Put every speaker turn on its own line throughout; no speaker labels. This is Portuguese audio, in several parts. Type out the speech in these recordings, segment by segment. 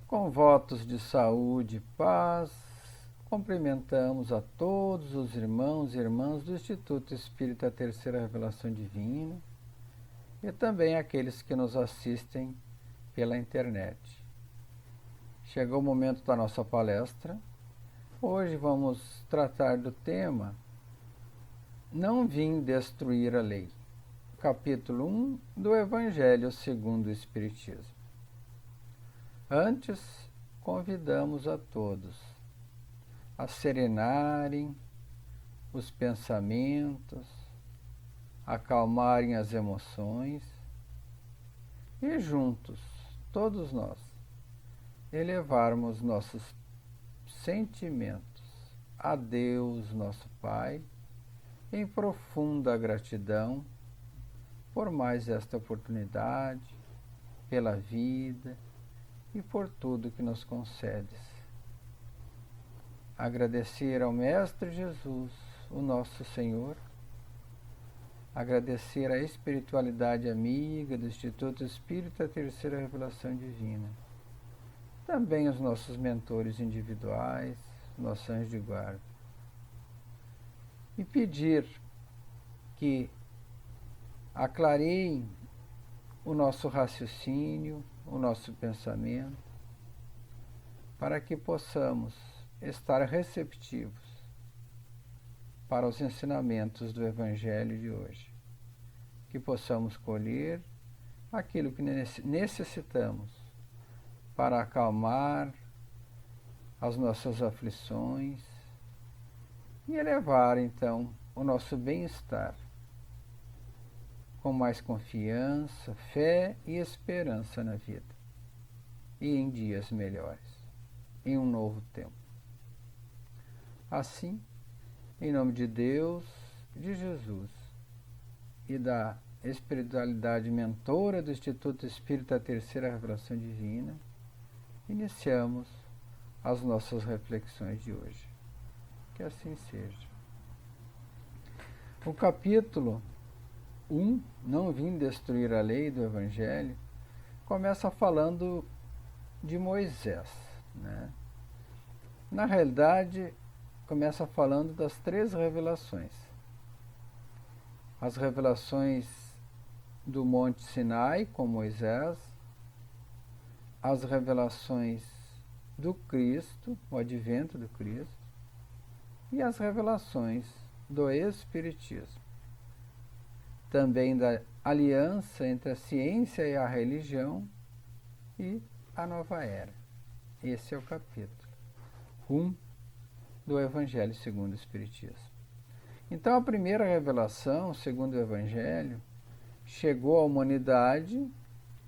Com votos de saúde e paz, cumprimentamos a todos os irmãos e irmãs do Instituto Espírita Terceira Revelação Divina e também aqueles que nos assistem pela internet. Chegou o momento da nossa palestra. Hoje vamos tratar do tema Não vim destruir a lei, capítulo 1 do Evangelho segundo o Espiritismo. Antes, convidamos a todos a serenarem os pensamentos, acalmarem as emoções e juntos, todos nós, elevarmos nossos sentimentos a Deus, nosso Pai, em profunda gratidão por mais esta oportunidade, pela vida e por tudo que nos concedes. Agradecer ao Mestre Jesus, o nosso Senhor, agradecer à espiritualidade amiga do Instituto Espírita Terceira Revelação Divina, também os nossos mentores individuais, nossos anjos de guarda, e pedir que aclareiem o nosso raciocínio, o nosso pensamento, para que possamos estar receptivos para os ensinamentos do Evangelho de hoje, que possamos colher aquilo que necessitamos para acalmar as nossas aflições e elevar então o nosso bem-estar com mais confiança, fé e esperança na vida e em dias melhores, em um novo tempo. Assim, em nome de Deus, de Jesus e da espiritualidade mentora do Instituto Espírita Terceira Revelação Divina, iniciamos as nossas reflexões de hoje. Que assim seja. O capítulo 1, Não vim destruir a lei do Evangelho, começa falando de Moisés, né? Na realidade, começa falando das 3 revelações. As revelações do Monte Sinai com Moisés, as revelações do Cristo, o advento do Cristo, e as revelações do Espiritismo. Também da aliança entre a ciência e a religião e a nova era. Esse é o capítulo 1 do Evangelho segundo o Espiritismo. Então, a primeira revelação, segundo o Evangelho, chegou à humanidade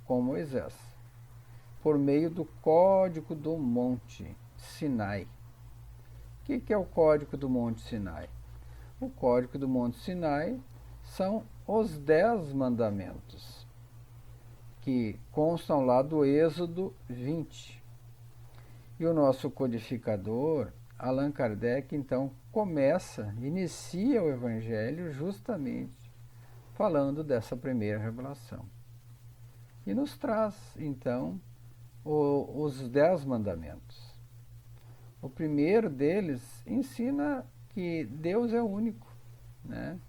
com Moisés, por meio do Código do Monte Sinai. O que é o Código do Monte Sinai? O Código do Monte Sinai são os 10 mandamentos, que constam lá do Êxodo 20. E o nosso codificador, Allan Kardec, então, inicia o Evangelho justamente falando dessa primeira revelação. E nos traz, então, os 10 mandamentos. O primeiro deles ensina que Deus é único, né?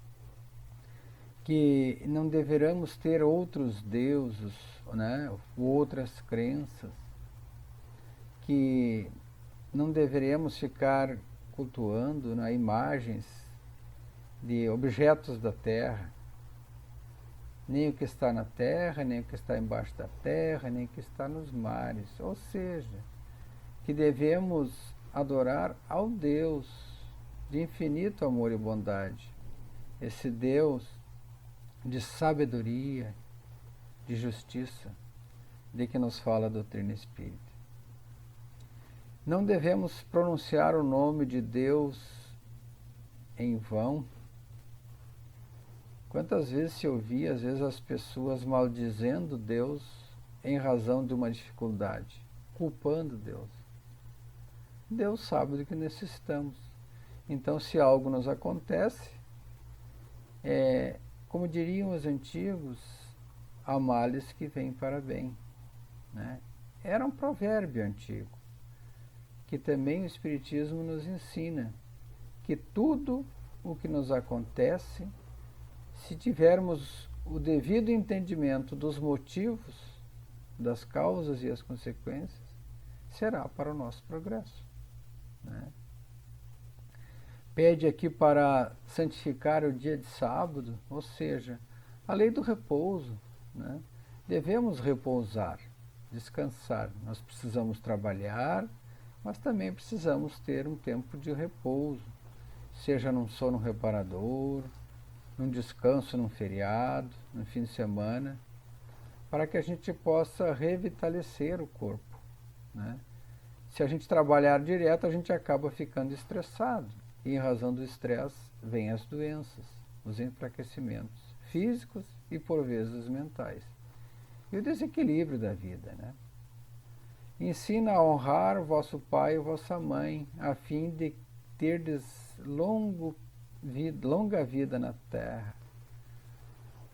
Que não deveremos ter outros deuses, né? Outras crenças, que não deveríamos ficar cultuando, né, imagens de objetos da terra, nem o que está na terra, nem o que está embaixo da terra, nem o que está nos mares. Ou seja, que devemos adorar ao Deus de infinito amor e bondade, esse Deus de sabedoria, de justiça, de que nos fala a doutrina espírita. Não devemos pronunciar o nome de Deus em vão. Quantas vezes se ouvia, às vezes, as pessoas maldizendo Deus em razão de uma dificuldade, culpando Deus. Deus sabe do que necessitamos. Então, se algo nos acontece, como diriam os antigos, há males que vêm para bem, né? era um provérbio antigo, que também o Espiritismo nos ensina, que tudo o que nos acontece, se tivermos o devido entendimento dos motivos, das causas e as consequências, será para o nosso progresso, né? Pede aqui para santificar o dia de sábado, ou seja, a lei do repouso, né? Devemos repousar, descansar. Nós precisamos trabalhar, mas também precisamos ter um tempo de repouso, seja num sono reparador, num descanso num feriado, no fim de semana, para que a gente possa revitalecer o corpo, né? Se a gente trabalhar direto, a gente acaba ficando estressado. E em razão do estresse, vêm as doenças, os enfraquecimentos físicos e, por vezes, mentais. E o desequilíbrio da vida, né? Ensina a honrar vosso pai e vossa mãe, a fim de terdes longa vida na terra.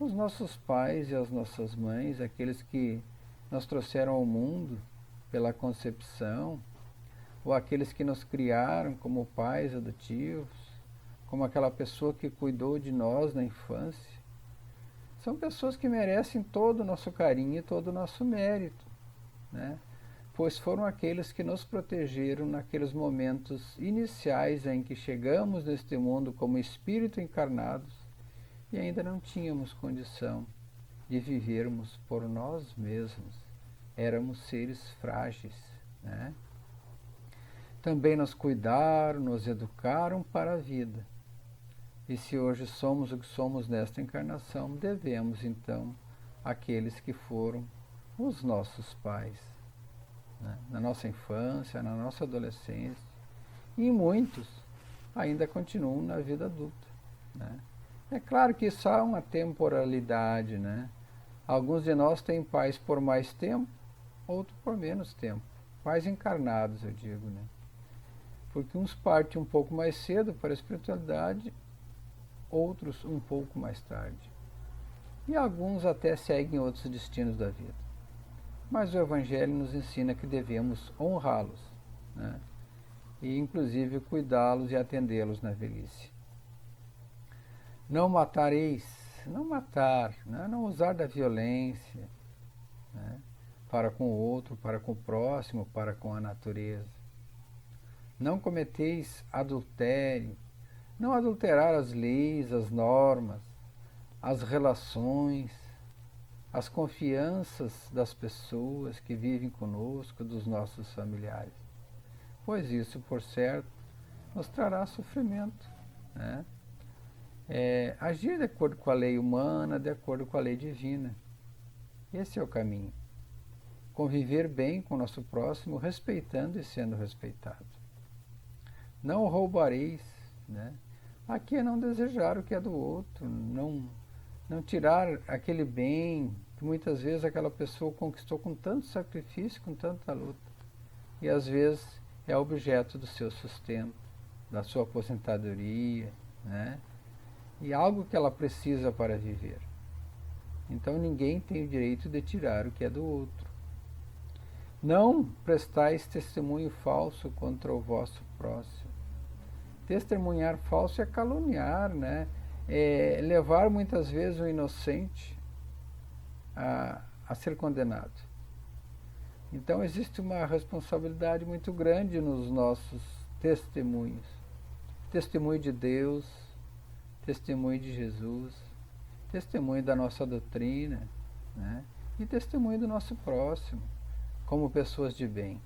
Os nossos pais e as nossas mães, aqueles que nos trouxeram ao mundo pela concepção, ou aqueles que nos criaram como pais adotivos, como aquela pessoa que cuidou de nós na infância, são pessoas que merecem todo o nosso carinho e todo o nosso mérito, né? Pois foram aqueles que nos protegeram naqueles momentos iniciais em que chegamos neste mundo como espírito encarnados e ainda não tínhamos condição de vivermos por nós mesmos. Éramos seres frágeis, né? Também nos cuidaram, nos educaram para a vida. E se hoje somos o que somos nesta encarnação, devemos então àqueles que foram os nossos pais, né? Na nossa infância, na nossa adolescência, e muitos ainda continuam na vida adulta, né? É claro que isso há uma temporalidade, né? Alguns de nós têm pais por mais tempo, outros por menos tempo. Pais encarnados, eu digo, né? Porque uns partem um pouco mais cedo para a espiritualidade, outros um pouco mais tarde. E alguns até seguem outros destinos da vida. Mas o Evangelho nos ensina que devemos honrá-los, né? E inclusive cuidá-los e atendê-los na velhice. Não matareis, não matar, né? Não usar da violência, né? Para com o outro, para com o próximo, para com a natureza. Não cometeis adultério, não adulterar as leis, as normas, as relações, as confianças das pessoas que vivem conosco, dos nossos familiares. Pois isso, por certo, nos trará sofrimento, né? Agir de acordo com a lei humana, de acordo com a lei divina. Esse é o caminho. Conviver bem com o nosso próximo, respeitando e sendo respeitado. Não roubareis, né? Aqui é não desejar o que é do outro, não tirar aquele bem que muitas vezes aquela pessoa conquistou com tanto sacrifício, com tanta luta. E às vezes é objeto do seu sustento, da sua aposentadoria, né? E algo que ela precisa para viver. Então ninguém tem o direito de tirar o que é do outro. Não prestais testemunho falso contra o vosso próximo. Testemunhar falso é caluniar, né? É levar muitas vezes o inocente a ser condenado. Então existe uma responsabilidade muito grande nos nossos testemunhos. Testemunho de Deus, testemunho de Jesus, testemunho da nossa doutrina, né? E testemunho do nosso próximo, como pessoas de bem.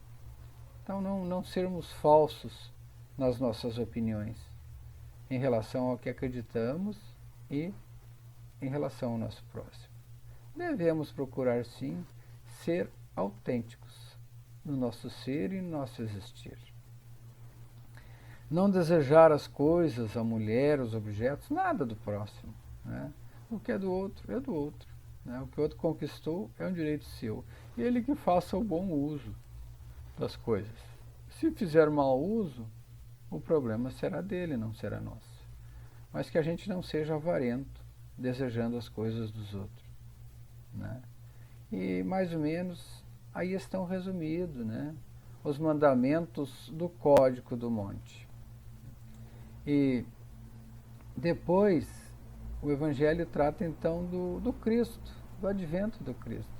Então não sermos falsos nas nossas opiniões em relação ao que acreditamos e em relação ao nosso próximo. Devemos procurar, sim, ser autênticos no nosso ser e no nosso existir. Não desejar as coisas, a mulher, os objetos, nada do próximo, né? O que é do outro, é do outro, né? O que o outro conquistou é um direito seu. Ele que faça o bom uso das coisas. Se fizer mau uso, o problema será dele, não será nosso. Mas que a gente não seja avarento, desejando as coisas dos outros, né? E mais ou menos aí estão resumidos, né? Os mandamentos do Código do Monte. E depois o Evangelho trata então do Cristo, do advento do Cristo.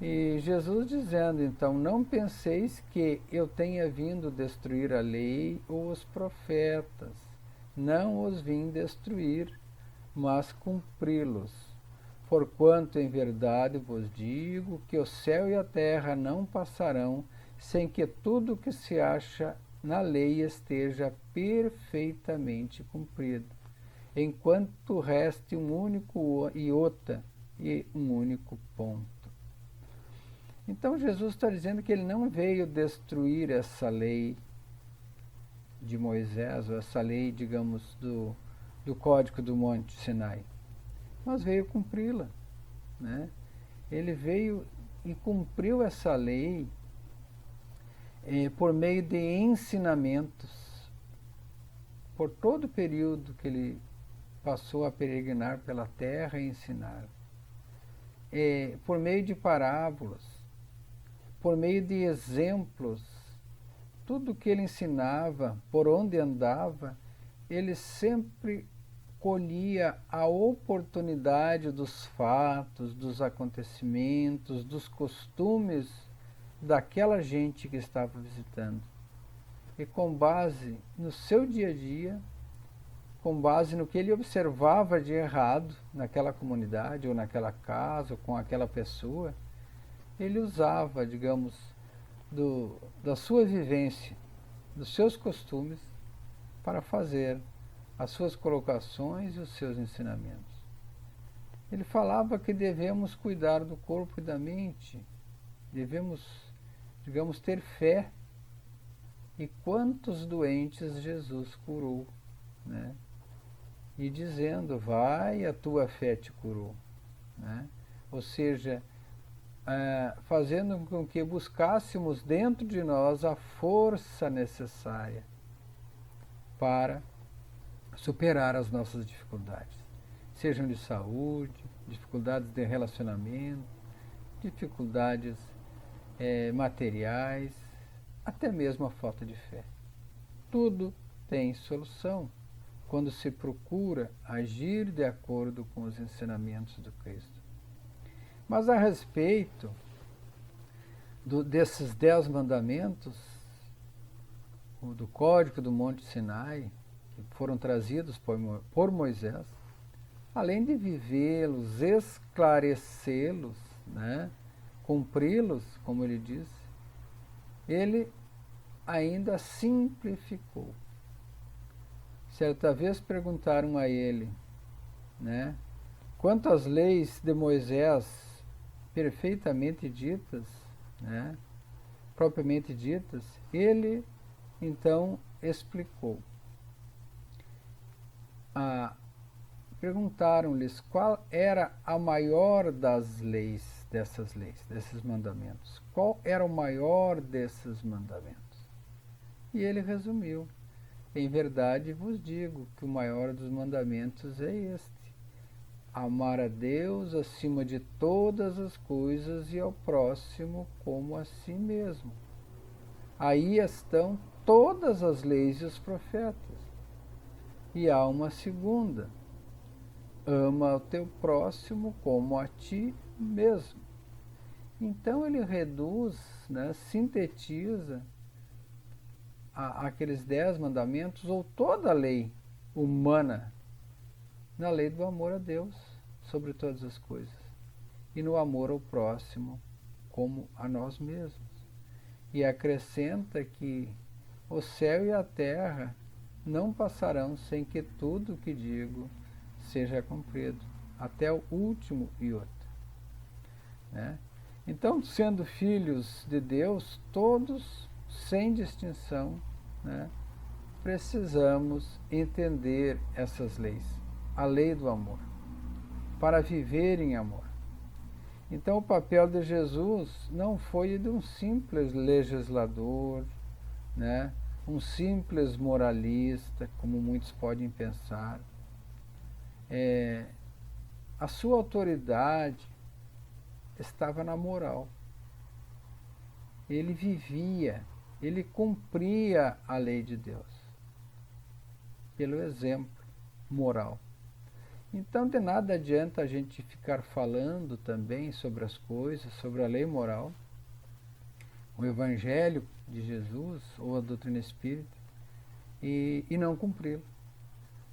E Jesus dizendo então, não penseis que eu tenha vindo destruir a lei ou os profetas, não os vim destruir, mas cumpri-los. Porquanto em verdade vos digo que o céu e a terra não passarão sem que tudo o que se acha na lei esteja perfeitamente cumprido, enquanto reste um único iota e um único ponto. Então Jesus está dizendo que ele não veio destruir essa lei de Moisés, ou essa lei, digamos, do Código do Monte Sinai, mas veio cumpri-la, né? Ele veio e cumpriu essa lei por meio de ensinamentos, por todo o período que ele passou a peregrinar pela terra e ensinar, por meio de parábolas, por meio de exemplos. Tudo que ele ensinava, por onde andava, ele sempre colhia a oportunidade dos fatos, dos acontecimentos, dos costumes daquela gente que estava visitando. E com base no seu dia a dia, com base no que ele observava de errado naquela comunidade, ou naquela casa, ou com aquela pessoa, ele usava, digamos, da sua vivência, dos seus costumes, para fazer as suas colocações e os seus ensinamentos. Ele falava que devemos cuidar do corpo e da mente, devemos, digamos, ter fé. E quantos doentes Jesus curou, né? E dizendo, vai, a tua fé te curou, né? Ou seja, fazendo com que buscássemos dentro de nós a força necessária para superar as nossas dificuldades, sejam de saúde, dificuldades de relacionamento, dificuldades materiais, até mesmo a falta de fé. Tudo tem solução quando se procura agir de acordo com os ensinamentos do Cristo. Mas a respeito desses 10 mandamentos, do Código do Monte Sinai, que foram trazidos por Moisés, além de vivê-los, esclarecê-los, né, cumpri-los, como ele disse, ele ainda simplificou. Certa vez perguntaram a ele, né, quanto às leis de Moisés perfeitamente ditas, né, propriamente ditas, ele então explicou. Perguntaram-lhes qual era a maior das leis, desses mandamentos. Qual era o maior desses mandamentos? E ele resumiu. Em verdade vos digo que o maior dos mandamentos é este: amar a Deus acima de todas as coisas e ao próximo como a si mesmo. Aí estão todas as leis e os profetas. E há uma segunda: ama o teu próximo como a ti mesmo. Então ele reduz, né, sintetiza aqueles 10 mandamentos, ou toda a lei humana, na lei do amor a Deus sobre todas as coisas e no amor ao próximo como a nós mesmos. E acrescenta que o céu e a terra não passarão sem que tudo o que digo seja cumprido, até o último iota, né? Então, sendo filhos de Deus, todos, sem distinção, né, precisamos entender essas leis, a lei do amor, para viver em amor. Então, o papel de Jesus não foi de um simples legislador, né, um simples moralista, como muitos podem pensar. A sua autoridade estava na moral, ele vivia, ele cumpria a lei de Deus, pelo exemplo moral. Então, de nada adianta a gente ficar falando também sobre as coisas, sobre a lei moral, o Evangelho de Jesus ou a doutrina espírita, e não cumpri-lo.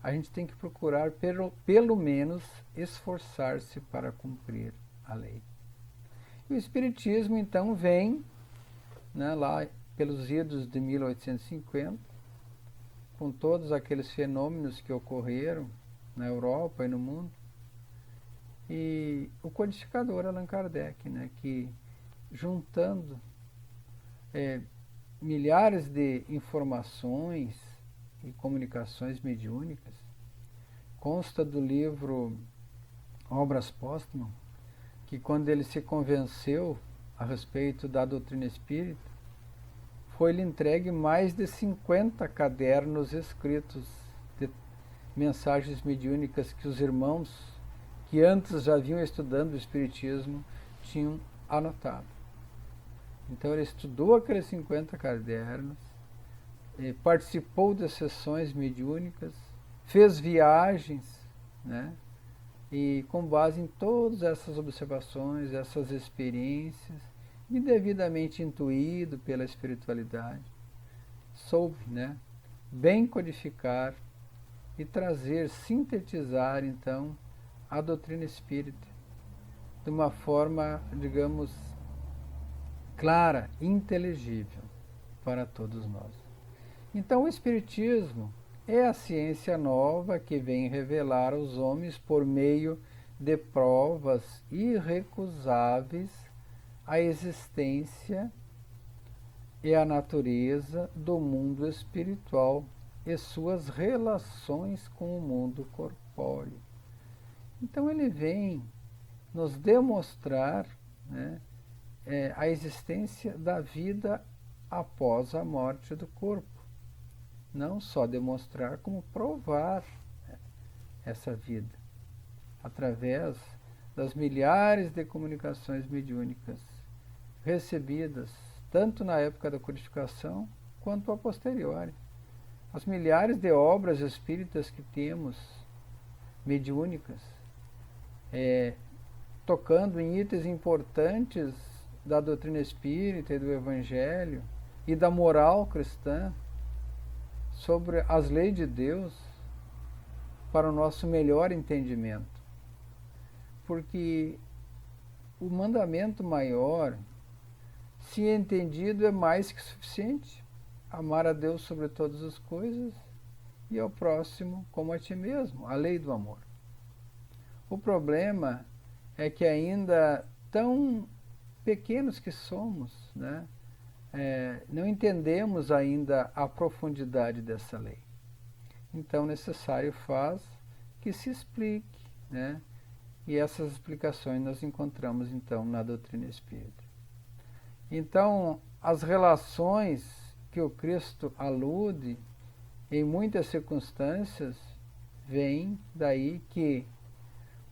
A gente tem que procurar, pelo menos, esforçar-se para cumprir a lei. E o Espiritismo, então, vem, né, lá pelos idos de 1850, com todos aqueles fenômenos que ocorreram na Europa e no mundo, e o codificador Allan Kardec, né, que juntando milhares de informações e comunicações mediúnicas, consta do livro Obras Póstumas, que quando ele se convenceu a respeito da doutrina espírita, foi-lhe entregue mais de 50 cadernos escritos de mensagens mediúnicas que os irmãos, que antes já vinham estudando o Espiritismo, tinham anotado. Então ele estudou aqueles 50 cadernos, participou de sessões mediúnicas, fez viagens, né? E com base em todas essas observações, essas experiências, e devidamente intuído pela espiritualidade, soube, né, bem codificar e trazer, sintetizar, então, a doutrina espírita de uma forma, digamos, clara, inteligível para todos nós. Então, o Espiritismo é a ciência nova que vem revelar aos homens, por meio de provas irrecusáveis, a existência e a natureza do mundo espiritual e suas relações com o mundo corpóreo. Então ele vem nos demonstrar, né, a existência da vida após a morte do corpo. Não só demonstrar, como provar, né, essa vida, através das milhares de comunicações mediúnicas recebidas, tanto na época da codificação, quanto a posteriori. As milhares de obras espíritas que temos, mediúnicas, tocando em itens importantes da doutrina espírita e do Evangelho e da moral cristã, sobre as leis de Deus, para o nosso melhor entendimento. Porque o mandamento maior, se entendido, é mais que suficiente. Amar a Deus sobre todas as coisas e ao próximo como a ti mesmo, a lei do amor. O problema é que ainda tão pequenos que somos, né, não entendemos ainda a profundidade dessa lei. Então, necessário faz que se explique, né, e essas explicações nós encontramos, então, na doutrina espírita. Então, as relações que o Cristo alude, em muitas circunstâncias, vêm daí que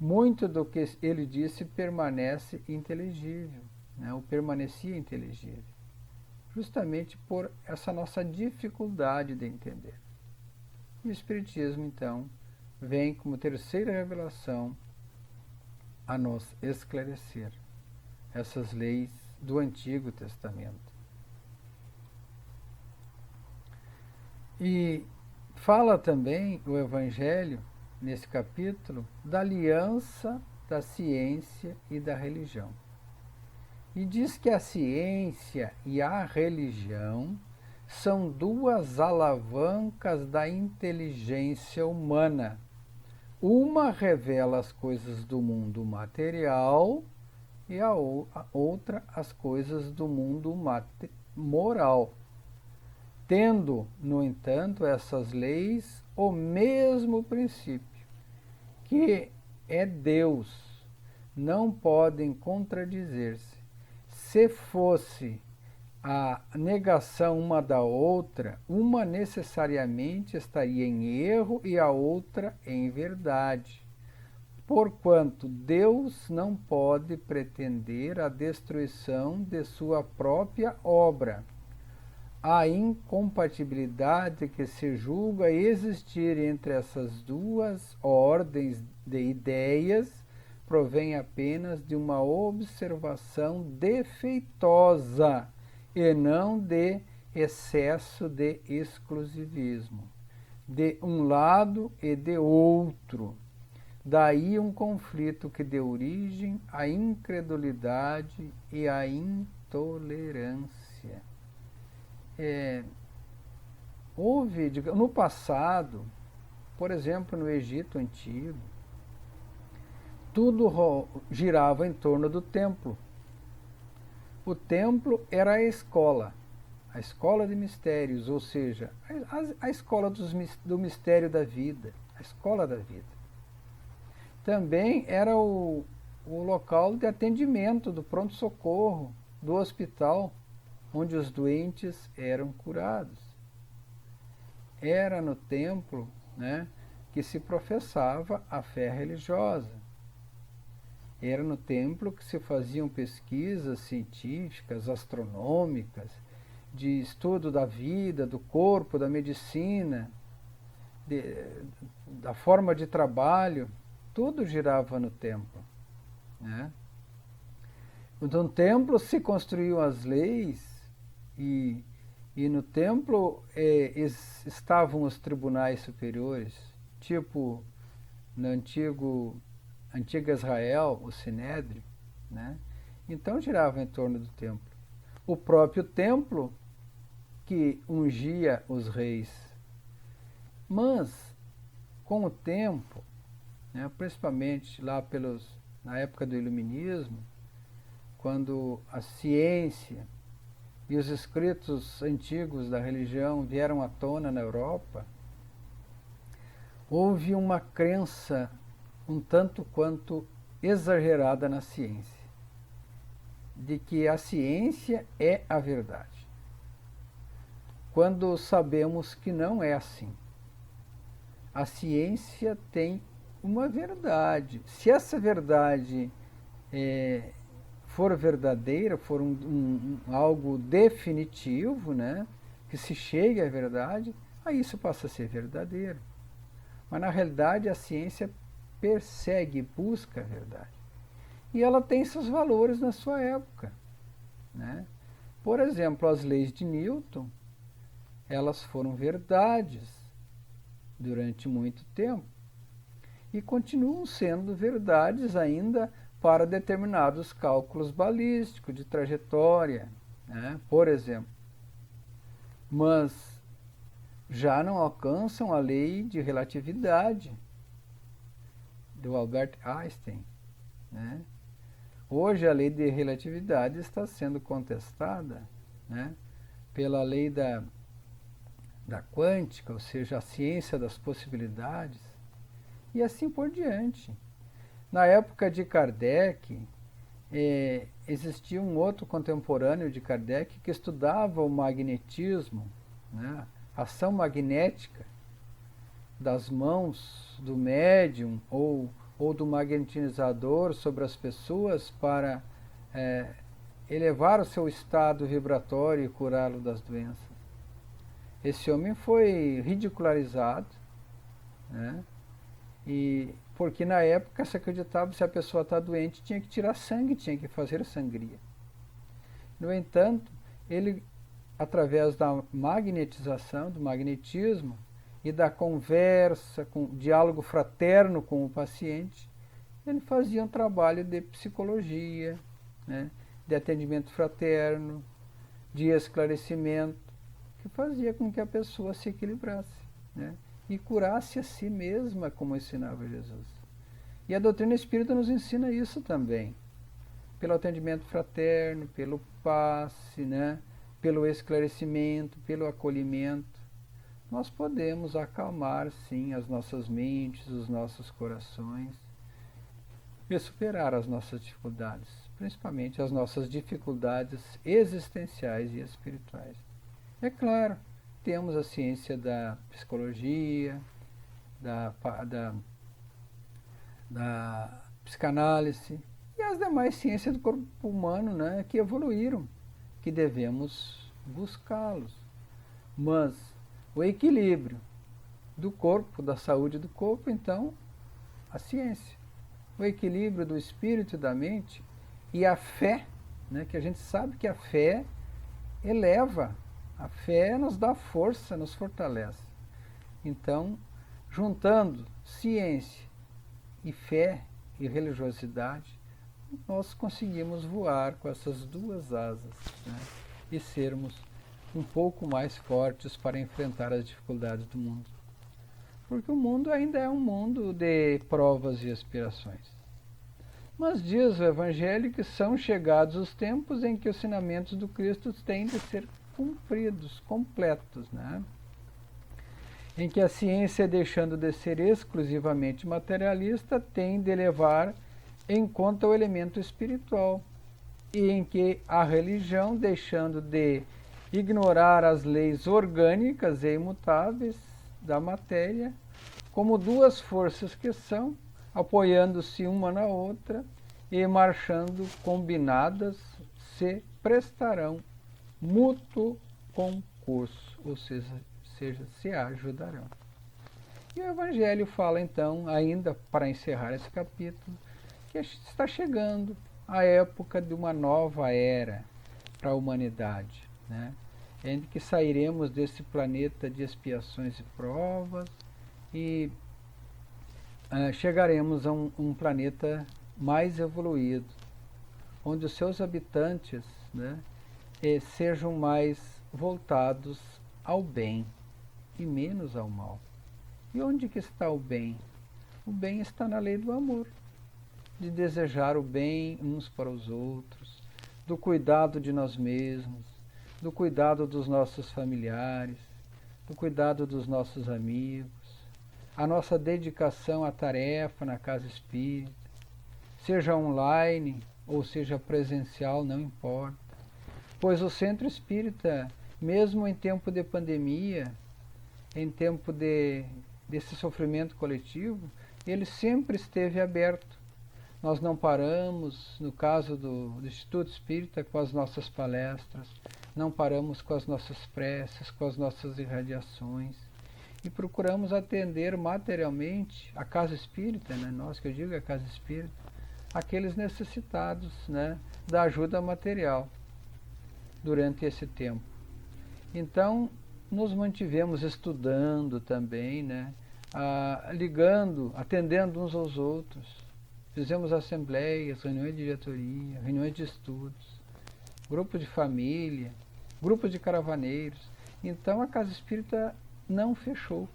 muito do que ele disse permanece inteligível, né, ou permanecia inteligível, justamente por essa nossa dificuldade de entender. E o Espiritismo, então, vem como terceira revelação a nos esclarecer essas leis do Antigo Testamento. E fala também o Evangelho, nesse capítulo, da aliança da ciência e da religião. E diz que a ciência e a religião são duas alavancas da inteligência humana. Uma revela as coisas do mundo material e a outra as coisas do mundo moral. Tendo, no entanto, essas leis o mesmo princípio, que é Deus, não podem contradizer-se. Se fosse a negação uma da outra, uma necessariamente estaria em erro e a outra em verdade. Porquanto Deus não pode pretender a destruição de sua própria obra. A incompatibilidade que se julga existir entre essas duas ordens de ideias provém apenas de uma observação defeitosa e não de excesso de exclusivismo, de um lado e de outro. Daí um conflito que deu origem à incredulidade e à intolerância. Houve, no passado, por exemplo, no Egito Antigo, tudo girava em torno do templo. O templo era a escola de mistérios, ou seja, a escola do mistério da vida, a escola da vida. Também era o local de atendimento do pronto-socorro, do hospital, onde os doentes eram curados. Era no templo, né, que se professava a fé religiosa. Era no templo que se faziam pesquisas científicas, astronômicas, de estudo da vida, do corpo, da medicina, da forma de trabalho. Tudo girava no templo, né? No templo se construíam as leis e no templo estavam os tribunais superiores, tipo no antigo Israel, o Sinédrio, né? Então girava em torno do templo. O próprio templo que ungia os reis. Mas, com o tempo, né, principalmente lá na época do Iluminismo, quando a ciência e os escritos antigos da religião vieram à tona na Europa, houve uma crença um tanto quanto exagerada na ciência, de que a ciência é a verdade, quando sabemos que não é assim. A ciência tem uma verdade. Se essa verdade for verdadeira, for algo definitivo, né, que se chegue à verdade, aí isso passa a ser verdadeiro. Mas na realidade a ciência persegue, busca a verdade. E ela tem seus valores na sua época, né? Por exemplo, as leis de Newton, elas foram verdades durante muito tempo e continuam sendo verdades ainda para determinados cálculos balísticos de trajetória, né, por exemplo. Mas já não alcançam a lei de relatividade do Albert Einstein, né? Hoje a lei de relatividade está sendo contestada, né, pela lei da quântica, ou seja, a ciência das possibilidades, e assim por diante. Na época de Kardec, existia um outro contemporâneo de Kardec que estudava o magnetismo, né, a ação magnética das mãos do médium ou do magnetizador sobre as pessoas para elevar o seu estado vibratório e curá-lo das doenças. Esse homem foi ridicularizado, né? E porque na época se acreditava que se a pessoa está doente tinha que tirar sangue, tinha que fazer sangria. No entanto, ele, através da magnetização, do magnetismo e da conversa, com diálogo fraterno com o paciente, ele fazia um trabalho de psicologia, né, de atendimento fraterno, de esclarecimento, que fazia com que a pessoa se equilibrasse, né, e curasse a si mesma, como ensinava Jesus. E a doutrina espírita nos ensina isso também, pelo atendimento fraterno, pelo passe, né, pelo esclarecimento, pelo acolhimento. Nós podemos acalmar, sim, as nossas mentes, os nossos corações e superar as nossas dificuldades, principalmente as nossas dificuldades existenciais e espirituais. É claro, temos a ciência da psicologia, da psicanálise e as demais ciências do corpo humano, né, que evoluíram, que devemos buscá-los. Mas o equilíbrio do corpo, da saúde do corpo, então, a ciência. O equilíbrio do espírito e da mente e a fé, né, que a gente sabe que a fé eleva, a fé nos dá força, nos fortalece. Então, juntando ciência e fé e religiosidade, nós conseguimos voar com essas duas asas, né, e sermos um pouco mais fortes para enfrentar as dificuldades do mundo. Porque o mundo ainda é um mundo de provas e expiações. Mas diz o Evangelho que são chegados os tempos em que os ensinamentos do Cristo têm de ser cumpridos, completos, né? Em que a ciência, deixando de ser exclusivamente materialista, tem de levar em conta o elemento espiritual, e em que a religião, deixando de ignorar as leis orgânicas e imutáveis da matéria, como duas forças que são, apoiando-se uma na outra e marchando combinadas, se prestarão mútuo concurso, ou seja, se ajudarão. E o Evangelho fala então, ainda para encerrar esse capítulo, que está chegando a época de uma nova era para a humanidade, né? Em que sairemos desse planeta de expiações e provas e chegaremos a um planeta mais evoluído, onde os seus habitantes, né, sejam mais voltados ao bem e menos ao mal. E onde que está o bem? O bem está na lei do amor, de desejar o bem uns para os outros, do cuidado de nós mesmos, do cuidado dos nossos familiares, do cuidado dos nossos amigos, a nossa dedicação à tarefa na casa espírita, seja online ou seja presencial, não importa, pois o centro espírita, mesmo em tempo de pandemia, em tempo desse sofrimento coletivo, ele sempre esteve aberto. Nós não paramos, no caso do Instituto Espírita, com as nossas palestras, não paramos com as nossas preces, com as nossas irradiações, e procuramos atender materialmente a casa espírita, né, nós que eu digo a casa espírita, aqueles necessitados, né, da ajuda material durante esse tempo. Então, nos mantivemos estudando também, né, ligando, atendendo uns aos outros. Fizemos assembleias, reuniões de diretoria, reuniões de estudos, grupos de família, grupos de caravaneiros. Então a Casa Espírita não fechou,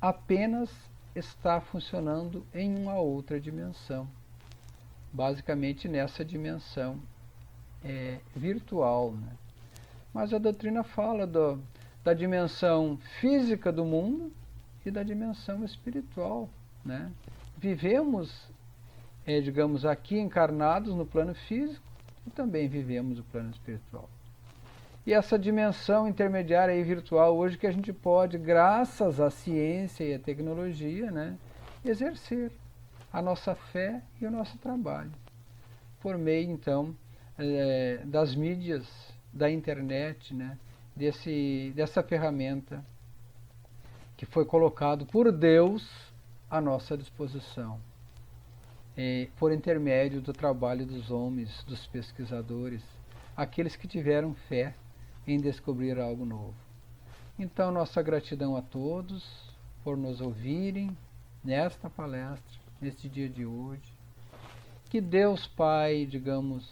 apenas está funcionando em uma outra dimensão, basicamente nessa dimensão virtual, né? Mas a doutrina fala da dimensão física do mundo e da dimensão espiritual, né? Vivemos, digamos, aqui encarnados no plano físico e também vivemos o plano espiritual. E essa dimensão intermediária e virtual hoje que a gente pode, graças à ciência e à tecnologia, né, exercer a nossa fé e o nosso trabalho, por meio, então, das mídias, da internet, né, dessa ferramenta que foi colocado por Deus à nossa disposição, por intermédio do trabalho dos homens, dos pesquisadores, aqueles que tiveram fé em descobrir algo novo. Então, nossa gratidão a todos por nos ouvirem nesta palestra, neste dia de hoje. Que Deus Pai, digamos,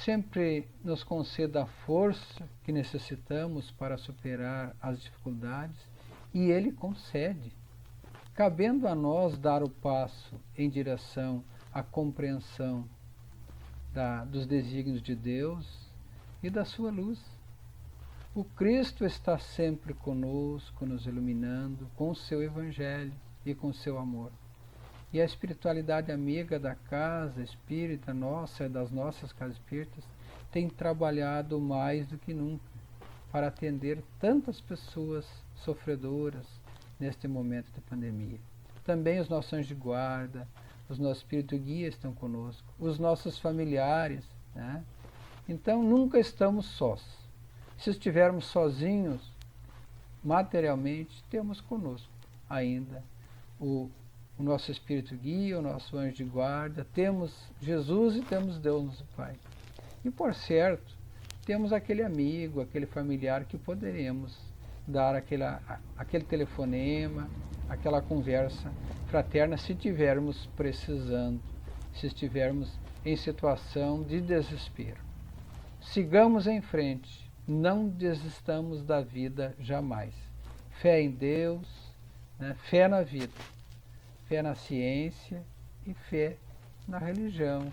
sempre nos conceda a força que necessitamos para superar as dificuldades, e Ele concede, cabendo a nós dar o passo em direção à compreensão dos desígnios de Deus e da sua luz. O Cristo está sempre conosco, nos iluminando com o seu Evangelho e com o seu amor. E a espiritualidade amiga da casa espírita nossa, das nossas casas espíritas, tem trabalhado mais do que nunca para atender tantas pessoas sofredoras neste momento de pandemia. também os nossos anjos de guarda, os nossos espíritos guia estão conosco, os nossos familiares, né? Então nunca estamos sós. Se estivermos sozinhos, materialmente, temos conosco ainda o nosso espírito guia, o nosso anjo de guarda, temos Jesus e temos Deus nosso Pai. E por certo, temos aquele amigo, aquele familiar que poderemos dar aquele telefonema, aquela conversa fraterna se estivermos precisando, se estivermos em situação de desespero. Sigamos em frente, não desistamos da vida jamais. Fé em Deus, né? Fé na vida, fé na ciência e fé na religião,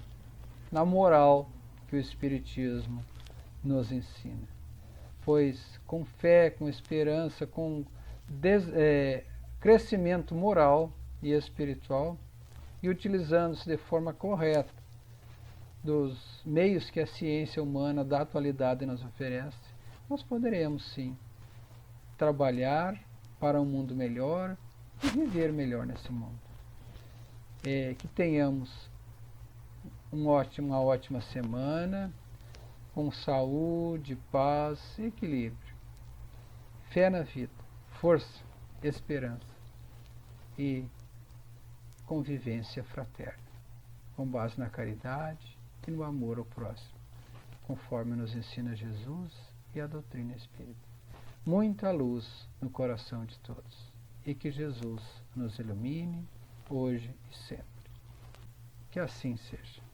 na moral que o Espiritismo nos ensina. Pois com fé, com esperança, com crescimento moral e espiritual, e utilizando-se de forma correta dos meios que a ciência humana da atualidade nos oferece, nós poderemos sim trabalhar para um mundo melhor e viver melhor nesse mundo. Que tenhamos uma ótima semana, com saúde, paz e equilíbrio. Fé na vida, força, esperança e convivência fraterna, com base na caridade e no amor ao próximo, conforme nos ensina Jesus e a doutrina espírita. Muita luz no coração de todos e que Jesus nos ilumine hoje e sempre. Que assim seja.